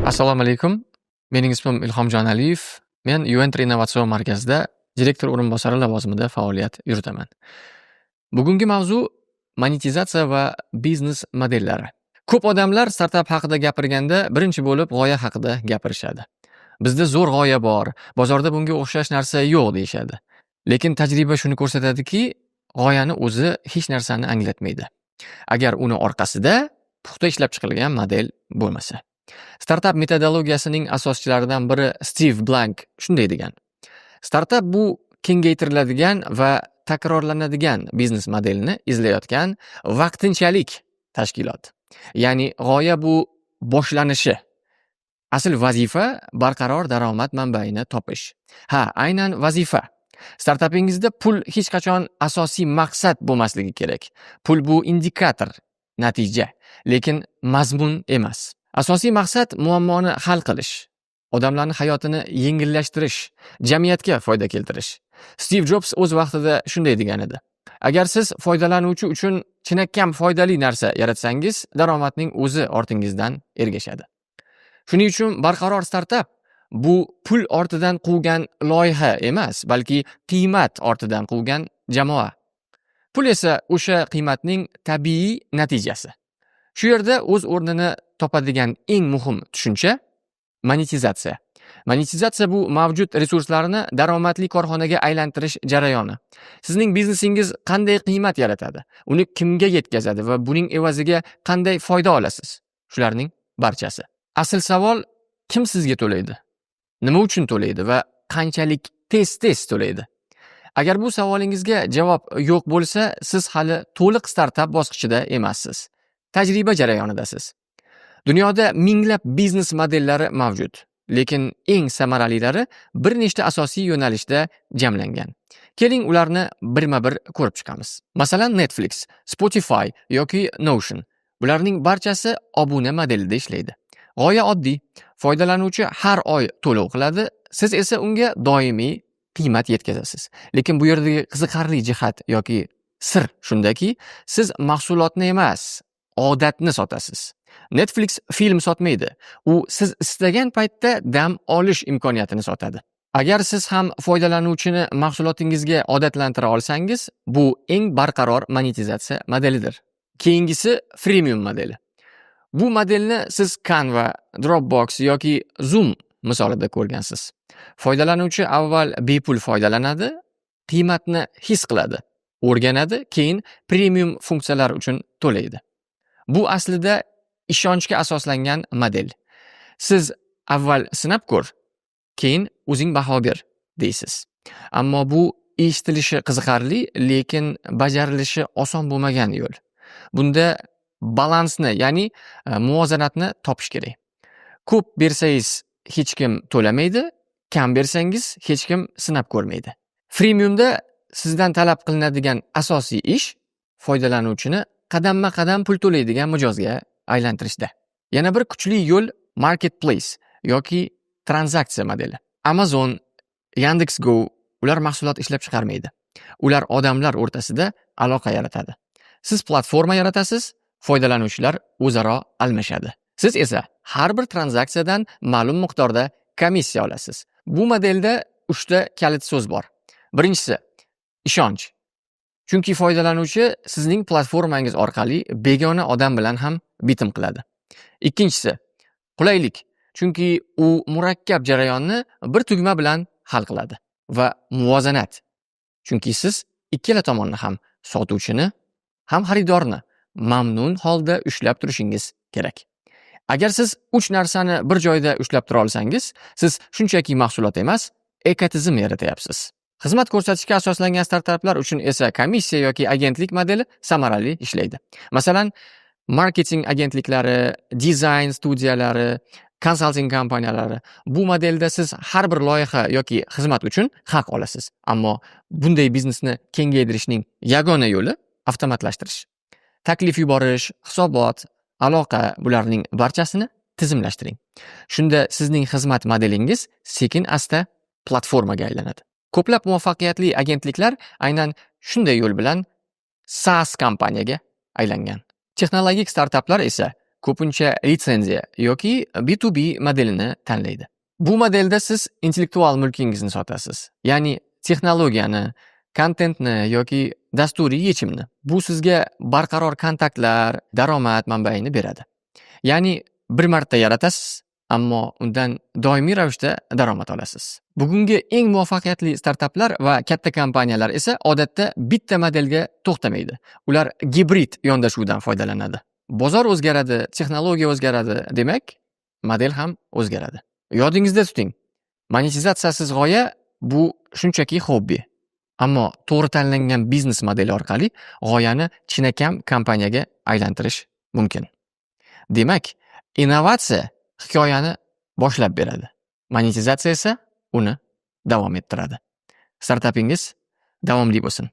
Assalomu alaykum. Mening ismim Ilhomjon Aliyev. Men Yuventra Innovatsion markazida direktor o'rinbosari lavozimida faoliyat yuritaman. Bugungi mavzu monetizatsiya va biznes modellari. Ko'p odamlar startap haqida gapirganda birinchi bo'lib g'oya haqida gapirishadi. Bizda zo'r g'oya bor, bozorda bunga o'xshash narsa yo'q deyishadi. Lekin tajriba shuni ko'rsatadiki, g'oyani o'zi hech narsani anglatmaydi. Agar uni orqasida puxta ishlab chiqilgan model bo'lmasa. Startup metodologiyasining asoschilaridan biri Steve Blank shunday degan: startup bu kengaytiriladigan va takrorlanadigan biznes modelini izlayotgan vaqtinchalik tashkilot. Ya'ni g'oya bu boshlanishi. Asl vazifa barqaror daromad manbaini topish. Ha, aynan vazifa. Startapingizda pul hech qachon asosiy maqsad bo'lmasligi kerak. Pul bu indikator, natija, lekin mazmun emas. Asosiy maqsad muammoni hal qilish, odamlarning hayotini yengillashtirish, jamiyatga foyda keltirish. Steve Jobs o'z vaqtida shunday degan edi: agar siz foydalanuvchi uchun chinakam foydali narsa yaratsangiz, daromadning o'zi ortingizdan ergashadi. Shuning uchun barqaror startap bu pul ortidan quvgan loyiha emas, balki qiymat ortidan quvgan jamoa. Pul esa o'sha qiymatning tabiiy natijasi. Shu yerda o'z o'rnini topadigan eng muhim tushuncha monetizatsiya. Monetizatsiya bu mavjud resurslarni daromadli korxonaga aylantirish jarayoni. Sizning biznesingiz qanday qiymat yaratadi, uni kimga yetkazadi va buning evaziga qanday foyda olasiz? Shularning barchasi. Asl savol: kim sizga to'laydi? Nima uchun to'laydi va qanchalik tez to'laydi? Agar bu savolingizga javob yo'q bo'lsa, siz hali to'liq startap bosqichida emassiz. Tajriba jarayonidasiz. Dunyoda minglab biznes modellari mavjud, lekin eng samaralilari bir nechta asosiy yo'nalishda jamlangan. Keling, ularni birma-bir ko'rib chiqamiz. Masalan, Netflix, Spotify yoki Notion. Bularning barchasi obuna modelida ishlaydi. G'oya oddiy. Foydalanuvchi har oy to'lov qiladi, siz esa unga doimiy qiymat yetkazasiz. Lekin bu yerdagi qiziqarli jihat yoki sir shundaki, siz mahsulotni emas, odatni sotasiz. Netflix film sotmaydi. U siz istagan paytda dam olish imkoniyatini sotadi. Agar siz ham foydalanuvchini mahsulotingizga odatlantira olsangiz, bu eng barqaror monetizatsiya modelidir. Keyingisi freemium modeli. Bu modelni siz Canva, Dropbox yoki Zoom misolida ko'rgansiz. Foydalanuvchi avval bepul foydalanadi, qiymatni his qiladi, o'rganadi, keyin premium funksiyalar uchun to'laydi. Bu aslida ishonchga asoslangan model. Siz avval sinab ko'r, keyin o'zing baho ber deysiz. Ammo bu eshitilishi qiziqarli, lekin bajarilishi oson bo'lmagan yo'l. Bunda balansni, ya'ni muvozanatni topish kerak. Ko'p bersangiz hech kim to'lamaydi, kam bersangiz hech kim sinab ko'rmaydi. Freemiumda sizdan talab qilinadigan asosiy ish foydalanuvchini qadamma-qadam pul to'laydigan mijozga aylantirishda. Yana bir kuchli yo'l marketplace yoki tranzaksiya modeli. Amazon, Yandex.Go ular mahsulot ishlab chiqarmaydi. Ular odamlar o'rtasida aloqa yaratadi. Siz platforma yaratasiz, foydalanuvchilar o'zaro almashadi. Siz esa har bir tranzaksiyadan ma'lum miqdorda komissiya olasiz. Bu modelda 3 ta kalit so'z bor. Birinchisi ishonch. Chunki foydalanuvchi sizning platformangiz orqali begona odam bilan ham bitim qiladi. Ikkinchisi qulaylik. Chunki u murakkab jarayonni bir tugma bilan hal qiladi. Va muvozanat. Chunki siz ikkala tomonni ham, sotuvchini ham xaridorni mamnun holda ushlab turishingiz kerak. Agar siz 3 narsani bir joyda ushlab tura olsangiz, siz shunchaki mahsulot emas, ekotizim yaratyapsiz. Xizmat ko'rsatishga asoslangan startaplar uchun esa komissiya yoki agentlik modeli samarali ishlaydi. Masalan, marketing agentliklari, dizayn studiyalari, konsalting kompaniyalari. Bu modelda siz har bir loyiha yoki xizmat uchun haq olasiz. Ammo bunday biznesni kengaytirishning yagona yo'li avtomatlashtirish. Taklif yuborish, hisobot, aloqa, bularning barchasini tizimlashtiring. Shunda sizning xizmat modelingiz sekin-asta platformaga aylanadi. Ko'plab muvaffaqiyatli agentliklar aynan shunday yo'l bilan SaaS kompaniyaga aylangan. Texnologik startaplar esa ko'pincha litsenziya yoki B2B modelini tanlaydi. Bu modelda siz intellektual mulkingizni sotasiz. Ya'ni texnologiyani, kontentni yoki dasturiy yechimni. Bu sizga barqaror kontaktlar, daromad manbaini beradi. Ya'ni bir marta yaratasiz, ammo undan doimiy ravishda daromad olasiz. Bugungi eng muvaffaqiyatli startaplar va katta kompaniyalar esa odatda bitta modelga to'xtamaydi. Ular gibrid yondashuvdan foydalanadi. Bozor o'zgaradi, texnologiya o'zgaradi, demak, model ham o'zgaradi. Yodingizda tuting. Monetizatsiyasiz g'oya bu shunchaki hobbi. Ammo to'g'ri tanlangan biznes modeli orqali g'oyani chinakam kompaniyaga aylantirish mumkin. Demak, innovatsiya hikoyani boshlab beradi. Monetizatsiya esa uni davom ettiradi. Startapingiz davomli bo'lsin.